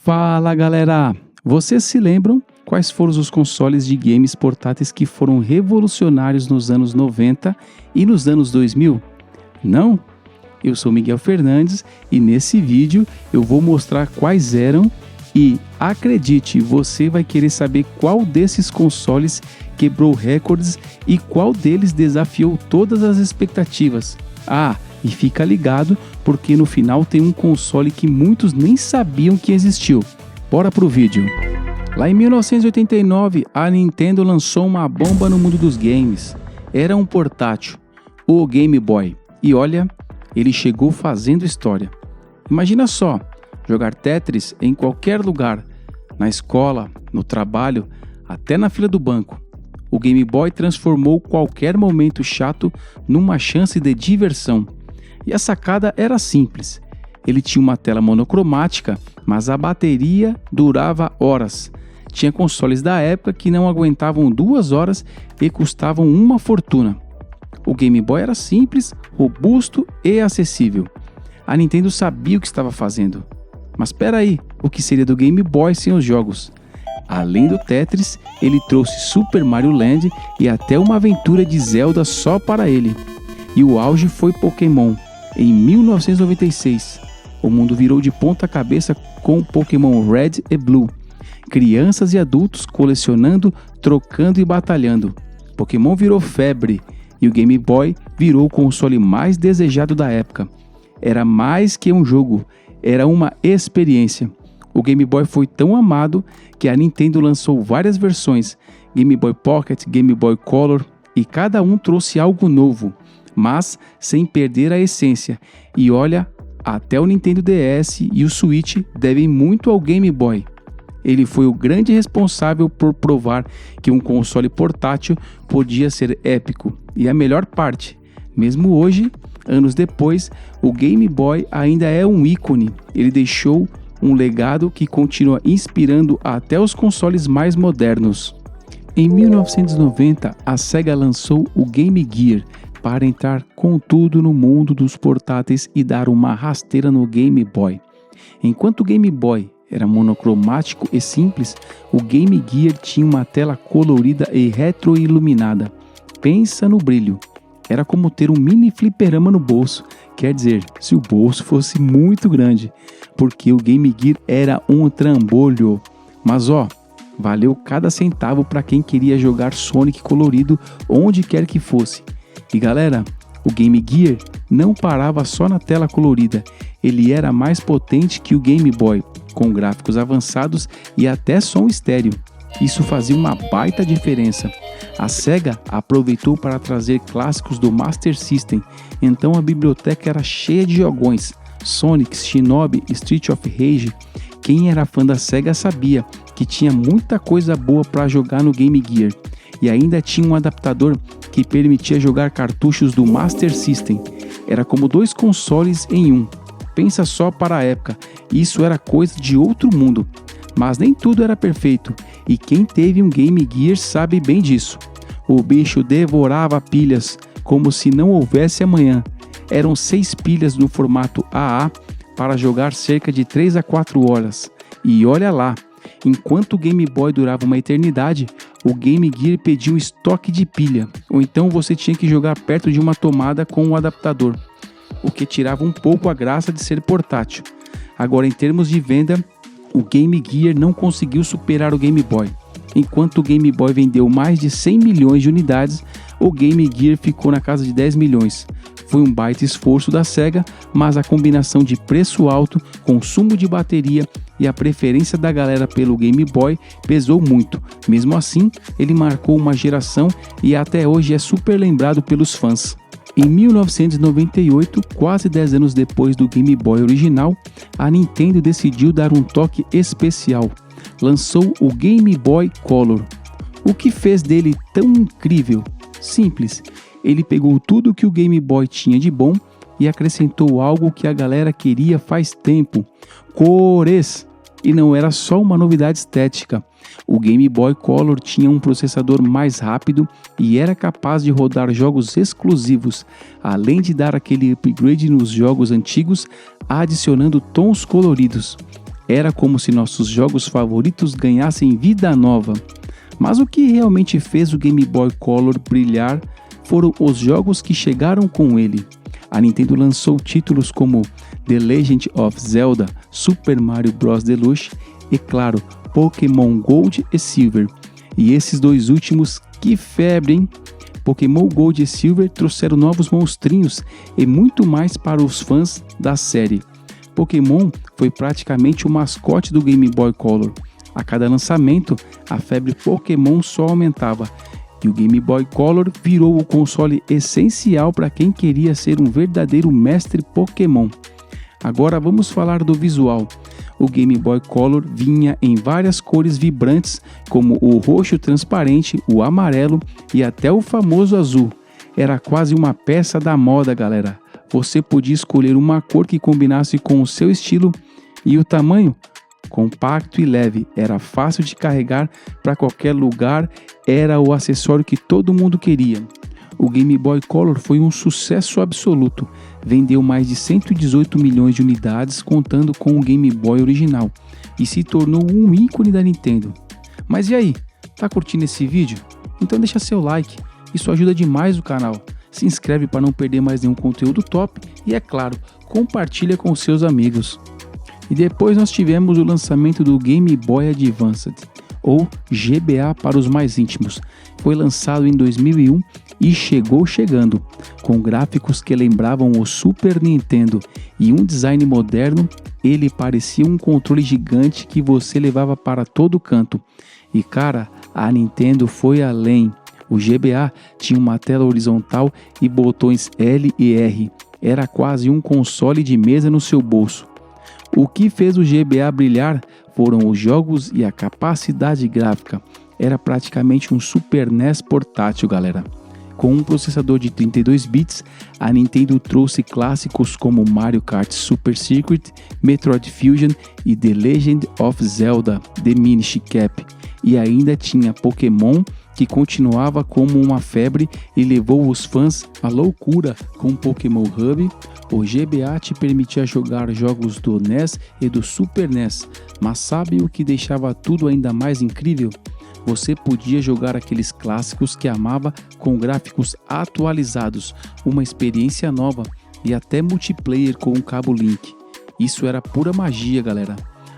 Fala galera! Vocês se lembram quais foram os consoles de games portáteis que foram revolucionários nos anos 90 e nos anos 2000? Não? Eu sou Miguel Fernandes e nesse vídeo eu vou mostrar quais eram e, acredite, você vai querer saber qual desses consoles quebrou recordes e qual deles desafiou todas as expectativas. E fica ligado porque no final tem um console que muitos nem sabiam que existiu. Bora pro vídeo. Lá em 1989, a Nintendo lançou uma bomba no mundo dos games. Era um portátil, o Game Boy. E olha, ele chegou fazendo história. Imagina só, jogar Tetris em qualquer lugar, na escola, no trabalho, até na fila do banco. O Game Boy transformou qualquer momento chato numa chance de diversão. E a sacada era simples. Ele tinha uma tela monocromática, mas a bateria durava horas. Tinha consoles da época que não aguentavam 2 horas e custavam uma fortuna. O Game Boy era simples, robusto e acessível. A Nintendo sabia o que estava fazendo. Mas espera aí, o que seria do Game Boy sem os jogos? Além do Tetris, ele trouxe Super Mario Land e até uma aventura de Zelda só para ele. E o auge foi Pokémon. Em 1996, o mundo virou de ponta cabeça com Pokémon Red e Blue. Crianças e adultos colecionando, trocando e batalhando. Pokémon virou febre e o Game Boy virou o console mais desejado da época. Era mais que um jogo, era uma experiência. O Game Boy foi tão amado que a Nintendo lançou várias versões, Game Boy Pocket, Game Boy Color, e cada um trouxe algo novo, mas sem perder a essência. E olha, até o Nintendo DS e o Switch devem muito ao Game Boy. Ele foi o grande responsável por provar que um console portátil podia ser épico. E a melhor parte, mesmo hoje, anos depois, o Game Boy ainda é um ícone. Ele deixou um legado que continua inspirando até os consoles mais modernos. Em 1990, a Sega lançou o Game Gear para entrar com tudo no mundo dos portáteis e dar uma rasteira no Game Boy. Enquanto o Game Boy era monocromático e simples, o Game Gear tinha uma tela colorida e retroiluminada. Pensa no brilho. Era como ter um mini fliperama no bolso, quer dizer, se o bolso fosse muito grande, porque o Game Gear era um trambolho. Mas valeu cada centavo para quem queria jogar Sonic colorido onde quer que fosse. E galera, o Game Gear não parava só na tela colorida, ele era mais potente que o Game Boy, com gráficos avançados e até som estéreo. Isso fazia uma baita diferença. A Sega aproveitou para trazer clássicos do Master System, então a biblioteca era cheia de jogões, Sonic, Shinobi, Street of Rage. Quem era fã da Sega sabia que tinha muita coisa boa para jogar no Game Gear. E ainda tinha um adaptador que permitia jogar cartuchos do Master System. Era como 2 consoles em um. Pensa só para a época, isso era coisa de outro mundo. Mas nem tudo era perfeito, e quem teve um Game Gear sabe bem disso. O bicho devorava pilhas como se não houvesse amanhã. Eram 6 pilhas no formato AA para jogar cerca de 3 a 4 horas. E olha lá, enquanto o Game Boy durava uma eternidade, o Game Gear pedia um estoque de pilha, ou então você tinha que jogar perto de uma tomada com um adaptador, o que tirava um pouco a graça de ser portátil. Agora, em termos de venda, o Game Gear não conseguiu superar o Game Boy. Enquanto o Game Boy vendeu mais de 100 milhões de unidades, o Game Gear ficou na casa de 10 milhões. Foi um baita esforço da Sega, mas a combinação de preço alto, consumo de bateria e a preferência da galera pelo Game Boy pesou muito. Mesmo assim, ele marcou uma geração e até hoje é super lembrado pelos fãs. Em 1998, quase 10 anos depois do Game Boy original, a Nintendo decidiu dar um toque especial. Lançou o Game Boy Color. O que fez dele tão incrível? Simples, ele pegou tudo que o Game Boy tinha de bom e acrescentou algo que a galera queria faz tempo: cores! E não era só uma novidade estética. O Game Boy Color tinha um processador mais rápido e era capaz de rodar jogos exclusivos, além de dar aquele upgrade nos jogos antigos, adicionando tons coloridos. Era como se nossos jogos favoritos ganhassem vida nova. Mas o que realmente fez o Game Boy Color brilhar foram os jogos que chegaram com ele. A Nintendo lançou títulos como The Legend of Zelda, Super Mario Bros. Deluxe e, claro, Pokémon Gold e Silver. E esses dois últimos, que febre, hein? Pokémon Gold e Silver trouxeram novos monstrinhos e muito mais para os fãs da série. Pokémon foi praticamente o mascote do Game Boy Color. A cada lançamento, a febre Pokémon só aumentava. E o Game Boy Color virou o console essencial para quem queria ser um verdadeiro mestre Pokémon. Agora vamos falar do visual. O Game Boy Color vinha em várias cores vibrantes, como o roxo transparente, o amarelo e até o famoso azul. Era quase uma peça da moda, galera. Você podia escolher uma cor que combinasse com o seu estilo e o tamanho. Compacto e leve, era fácil de carregar para qualquer lugar, era o acessório que todo mundo queria. O Game Boy Color foi um sucesso absoluto, vendeu mais de 118 milhões de unidades contando com o Game Boy original e se tornou um ícone da Nintendo. Mas e aí, tá curtindo esse vídeo? Então deixa seu like, isso ajuda demais o canal. Se inscreve para não perder mais nenhum conteúdo top e, é claro, compartilha com seus amigos. E depois nós tivemos o lançamento do Game Boy Advance, ou GBA para os mais íntimos. Foi lançado em 2001 e chegou chegando, com gráficos que lembravam o Super Nintendo e um design moderno. Ele parecia um controle gigante que você levava para todo canto. E cara, a Nintendo foi além. O GBA tinha uma tela horizontal e botões L e R. Era quase um console de mesa no seu bolso. O que fez o GBA brilhar foram os jogos e a capacidade gráfica. Era praticamente um Super NES portátil, galera. Com um processador de 32 bits, a Nintendo trouxe clássicos como Mario Kart Super Circuit, Metroid Fusion e The Legend of Zelda The Minish Cap. E ainda tinha Pokémon, que continuava como uma febre e levou os fãs à loucura com o Pokémon Hub. O GBA te permitia jogar jogos do NES e do Super NES, mas sabe o que deixava tudo ainda mais incrível? Você podia jogar aqueles clássicos que amava com gráficos atualizados, uma experiência nova e até multiplayer com um cabo Link. Isso era pura magia, galera.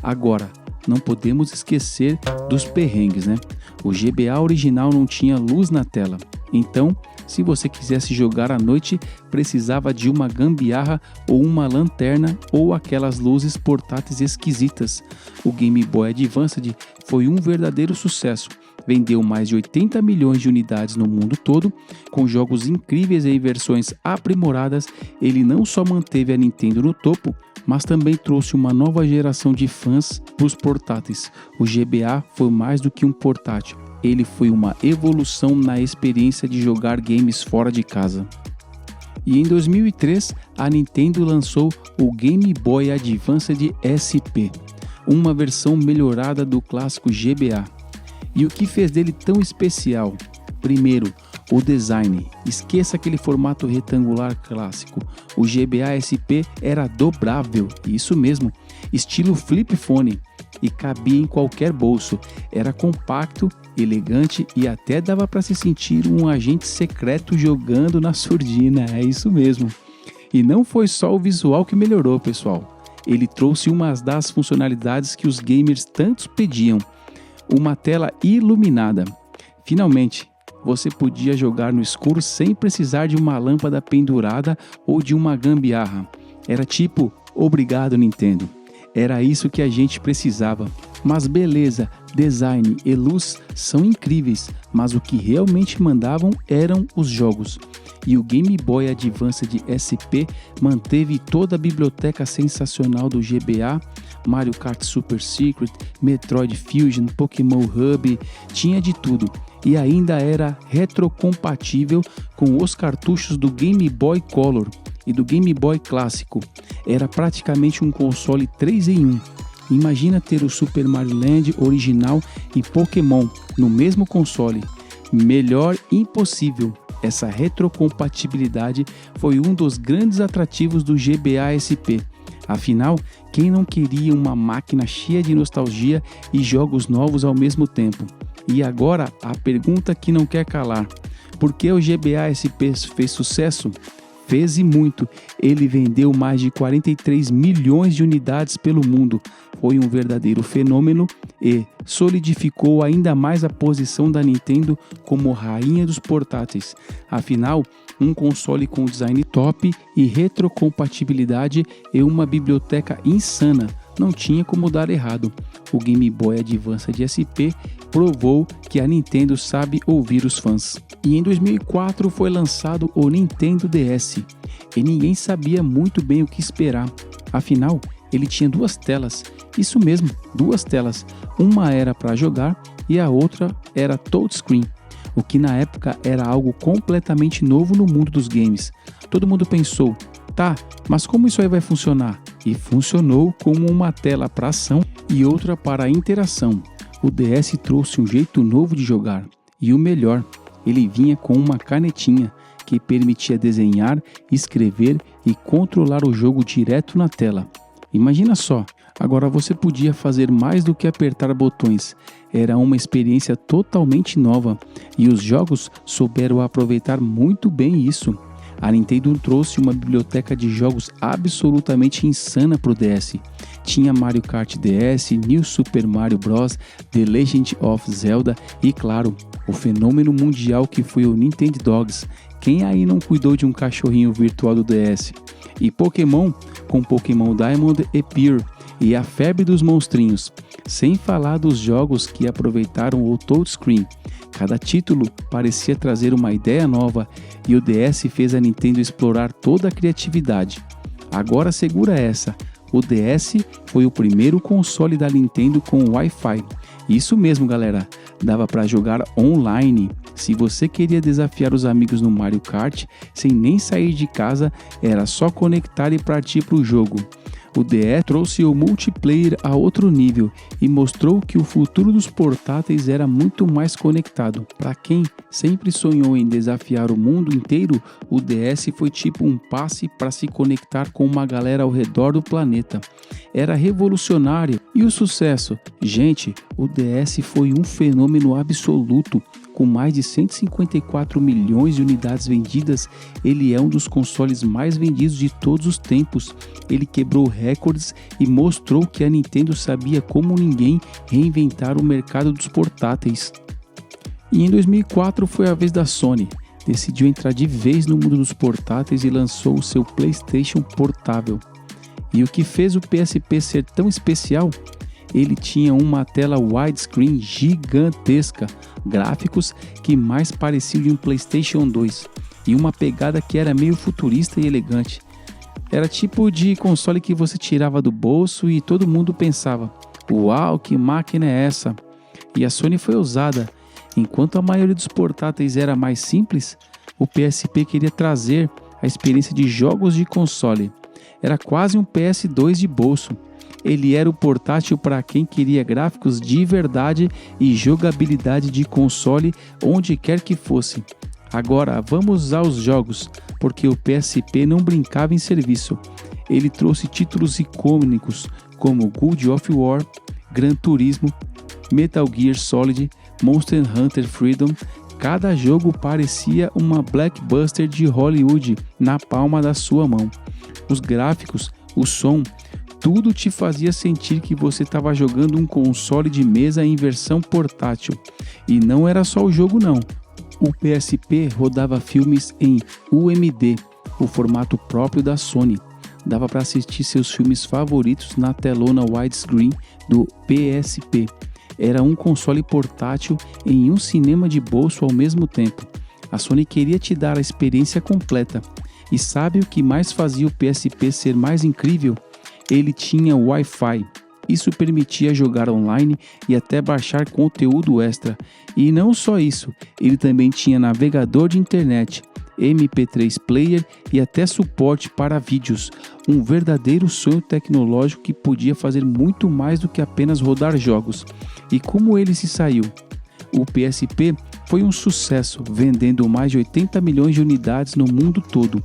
Agora, não podemos esquecer dos perrengues, né? O GBA original não tinha luz na tela, então, se você quisesse jogar à noite, precisava de uma gambiarra ou uma lanterna ou aquelas luzes portáteis esquisitas. O Game Boy Advance foi um verdadeiro sucesso. Vendeu mais de 80 milhões de unidades no mundo todo, com jogos incríveis e versões aprimoradas. Ele não só manteve a Nintendo no topo, mas também trouxe uma nova geração de fãs para os portáteis. O GBA foi mais do que um portátil, ele foi uma evolução na experiência de jogar games fora de casa. E em 2003, a Nintendo lançou o Game Boy Advance SP, uma versão melhorada do clássico GBA. E o que fez dele tão especial? Primeiro, o design. Esqueça aquele formato retangular clássico. O GBA SP era dobrável, isso mesmo, estilo flip phone, e cabia em qualquer bolso. Era compacto, elegante e até dava para se sentir um agente secreto jogando na surdina, é isso mesmo. E não foi só o visual que melhorou, pessoal. Ele trouxe uma das funcionalidades que os gamers tanto pediam: uma tela iluminada. Finalmente, você podia jogar no escuro sem precisar de uma lâmpada pendurada ou de uma gambiarra. Era tipo, obrigado Nintendo. Era isso que a gente precisava. Mas beleza, design e luz são incríveis, mas o que realmente mandavam eram os jogos. E o Game Boy Advance SP manteve toda a biblioteca sensacional do GBA, Mario Kart Super Circuit, Metroid Fusion, Pokémon Hub, tinha de tudo. E ainda era retrocompatível com os cartuchos do Game Boy Color e do Game Boy clássico. Era praticamente um console 3 em 1. Imagina ter o Super Mario Land original e Pokémon no mesmo console. Melhor impossível. Essa retrocompatibilidade foi um dos grandes atrativos do GBA SP. Afinal, quem não queria uma máquina cheia de nostalgia e jogos novos ao mesmo tempo? E agora, a pergunta que não quer calar: por que o GBA SP fez sucesso? Fez e muito. Ele vendeu mais de 43 milhões de unidades pelo mundo. Foi um verdadeiro fenômeno e solidificou ainda mais a posição da Nintendo como rainha dos portáteis. Afinal, um console com design top e retrocompatibilidade e uma biblioteca insana não tinha como dar errado. O Game Boy Advance de SP provou que a Nintendo sabe ouvir os fãs. E em 2004 foi lançado o Nintendo DS, e ninguém sabia muito bem o que esperar. Afinal, ele tinha duas telas, isso mesmo, duas telas. Uma era para jogar e a outra era touchscreen, o que na época era algo completamente novo no mundo dos games. Todo mundo pensou, tá, mas como isso aí vai funcionar? E funcionou como uma tela para ação e outra para interação. O DS trouxe um jeito novo de jogar. E o melhor, ele vinha com uma canetinha que permitia desenhar, escrever e controlar o jogo direto na tela. Imagina só, agora você podia fazer mais do que apertar botões. Era uma experiência totalmente nova e os jogos souberam aproveitar muito bem isso. A Nintendo trouxe uma biblioteca de jogos absolutamente insana para o DS. Tinha Mario Kart DS, New Super Mario Bros., The Legend of Zelda e, claro, o fenômeno mundial que foi o Nintendo Dogs. Quem aí não cuidou de um cachorrinho virtual do DS? E Pokémon, com Pokémon Diamond e Pearl, e a febre dos monstrinhos. Sem falar dos jogos que aproveitaram o touchscreen. Cada título parecia trazer uma ideia nova e o DS fez a Nintendo explorar toda a criatividade. Agora segura essa, o DS foi o primeiro console da Nintendo com Wi-Fi. Isso mesmo, galera, dava para jogar online. Se você queria desafiar os amigos no Mario Kart sem nem sair de casa, era só conectar e partir para o jogo. O DS trouxe o multiplayer a outro nível e mostrou que o futuro dos portáteis era muito mais conectado. Para quem sempre sonhou em desafiar o mundo inteiro, o DS foi tipo um passe para se conectar com uma galera ao redor do planeta. Era revolucionário. E o sucesso? Gente, o DS foi um fenômeno absoluto. Com mais de 154 milhões de unidades vendidas, ele é um dos consoles mais vendidos de todos os tempos. Ele quebrou recordes e mostrou que a Nintendo sabia como ninguém reinventar o mercado dos portáteis. E em 2004 foi a vez da Sony. Decidiu entrar de vez no mundo dos portáteis e lançou o seu PlayStation Portável. E o que fez o PSP ser tão especial? Ele tinha uma tela widescreen gigantesca, gráficos que mais pareciam de um PlayStation 2 e uma pegada que era meio futurista e elegante. Era tipo de console que você tirava do bolso e todo mundo pensava, uau, que máquina é essa? E a Sony foi ousada. Enquanto a maioria dos portáteis era mais simples, o PSP queria trazer a experiência de jogos de console. Era quase um PS2 de bolso. Ele era o portátil para quem queria gráficos de verdade e jogabilidade de console onde quer que fosse. Agora vamos aos jogos, porque o PSP não brincava em serviço. Ele trouxe títulos icônicos como God of War, Gran Turismo, Metal Gear Solid, Monster Hunter Freedom. Cada jogo parecia uma blockbuster de Hollywood na palma da sua mão. Os gráficos, o som, tudo te fazia sentir que você estava jogando um console de mesa em versão portátil. E não era só o jogo não. O PSP rodava filmes em UMD, o formato próprio da Sony. Dava para assistir seus filmes favoritos na telona widescreen do PSP. Era um console portátil em um cinema de bolso ao mesmo tempo. A Sony queria te dar a experiência completa. E sabe o que mais fazia o PSP ser mais incrível? Ele tinha Wi-Fi. Isso permitia jogar online e até baixar conteúdo extra. E não só isso, ele também tinha navegador de internet, MP3 player e até suporte para vídeos. Um verdadeiro sonho tecnológico que podia fazer muito mais do que apenas rodar jogos. E como ele se saiu? O PSP foi um sucesso, vendendo mais de 80 milhões de unidades no mundo todo.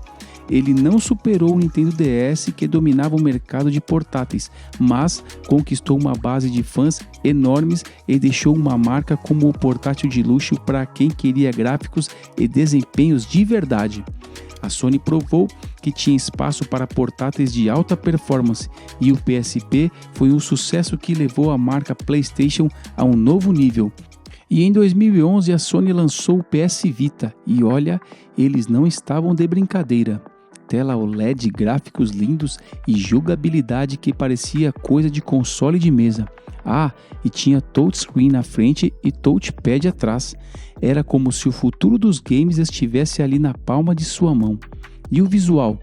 ele não superou o Nintendo DS, que dominava o mercado de portáteis, mas conquistou uma base de fãs enormes e deixou uma marca como o portátil de luxo para quem queria gráficos e desempenhos de verdade. A Sony provou que tinha espaço para portáteis de alta performance e o PSP foi um sucesso que levou a marca PlayStation a um novo nível. E em 2011 a Sony lançou o PS Vita e olha, eles não estavam de brincadeira. Tela OLED, gráficos lindos e jogabilidade que parecia coisa de console de mesa. Ah, e tinha touchscreen na frente e touchpad atrás. Era como se o futuro dos games estivesse ali na palma de sua mão. E o visual?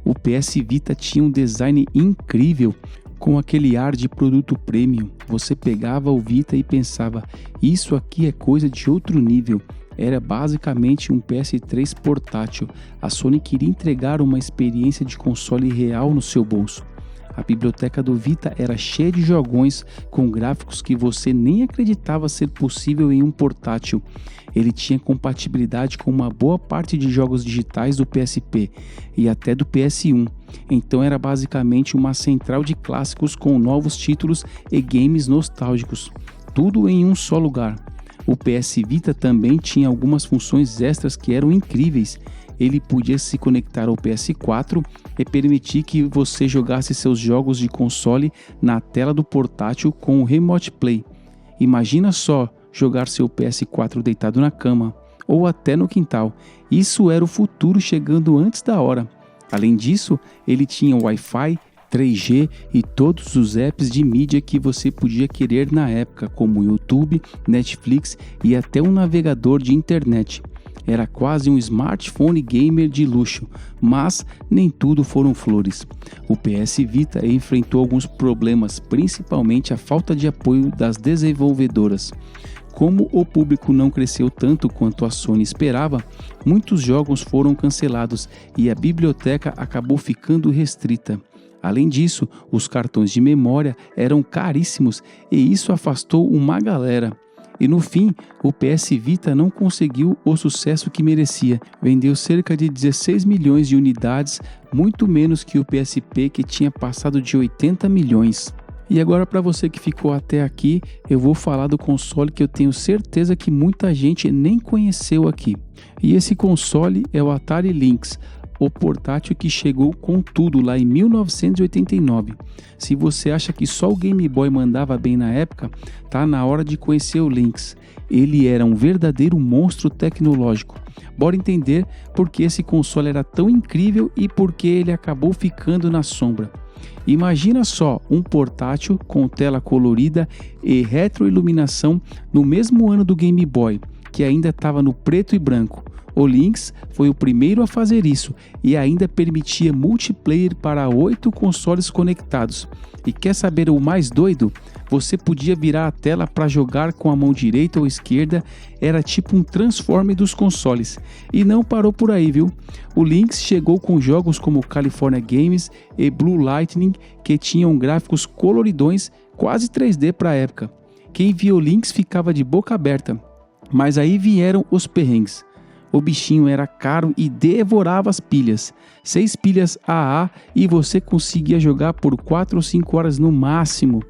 O PS Vita tinha um design incrível, com aquele ar de produto premium. Você pegava o Vita e pensava, isso aqui é coisa de outro nível. Era basicamente um PS3 portátil. A Sony queria entregar uma experiência de console real no seu bolso. A biblioteca do Vita era cheia de jogões com gráficos que você nem acreditava ser possível em um portátil. Ele tinha compatibilidade com uma boa parte de jogos digitais do PSP e até do PS1. Então era basicamente uma central de clássicos com novos títulos e games nostálgicos. Tudo em um só lugar. O PS Vita também tinha algumas funções extras que eram incríveis. Ele podia se conectar ao PS4 e permitir que você jogasse seus jogos de console na tela do portátil com o Remote Play. Imagina só jogar seu PS4 deitado na cama ou até no quintal. Isso era o futuro chegando antes da hora. Além disso, ele tinha Wi-Fi, 3G e todos os apps de mídia que você podia querer na época, como YouTube, Netflix e até um navegador de internet. Era quase um smartphone gamer de luxo, mas nem tudo foram flores. O PS Vita enfrentou alguns problemas, principalmente a falta de apoio das desenvolvedoras. Como o público não cresceu tanto quanto a Sony esperava, muitos jogos foram cancelados e a biblioteca acabou ficando restrita. Além disso, os cartões de memória eram caríssimos e isso afastou uma galera. E no fim, o PS Vita não conseguiu o sucesso que merecia. Vendeu cerca de 16 milhões de unidades, muito menos que o PSP, que tinha passado de 80 milhões. E agora, para você que ficou até aqui, eu vou falar do console que eu tenho certeza que muita gente nem conheceu aqui. E esse console é o Atari Lynx, o portátil que chegou com tudo lá em 1989. Se você acha que só o Game Boy mandava bem na época, tá na hora de conhecer o Lynx. Ele era um verdadeiro monstro tecnológico. Bora entender por que esse console era tão incrível e por que ele acabou ficando na sombra. Imagina só um portátil com tela colorida e retroiluminação no mesmo ano do Game Boy, que ainda estava no preto e branco. O Lynx foi o primeiro a fazer isso e ainda permitia multiplayer para 8 consoles conectados. E quer saber o mais doido? Você podia virar a tela para jogar com a mão direita ou esquerda, era tipo um Transforme dos consoles. E não parou por aí, viu? O Lynx chegou com jogos como California Games e Blue Lightning, que tinham gráficos coloridões, quase 3D para a época. Quem via o Lynx ficava de boca aberta. Mas aí vieram os perrengues. O bichinho era caro e devorava as pilhas. 6 pilhas AA e você conseguia jogar por 4 ou 5 horas no máximo.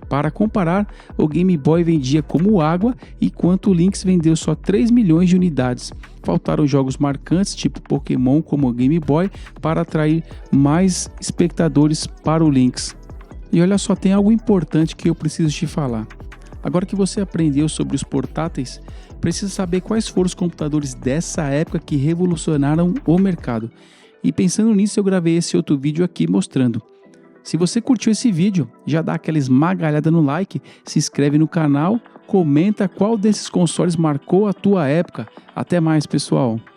Para comparar, o Game Boy vendia como água, enquanto o Lynx vendeu só 3 milhões de unidades. Faltaram jogos marcantes tipo Pokémon como o Game Boy para atrair mais espectadores para o Lynx. E olha só, tem algo importante que eu preciso te falar. Agora que você aprendeu sobre os portáteis, precisa saber quais foram os computadores dessa época que revolucionaram o mercado. E pensando nisso, eu gravei esse outro vídeo aqui mostrando. Se você curtiu esse vídeo, já dá aquela esmagalhada no like, se inscreve no canal, comenta qual desses consoles marcou a tua época. Até mais, pessoal!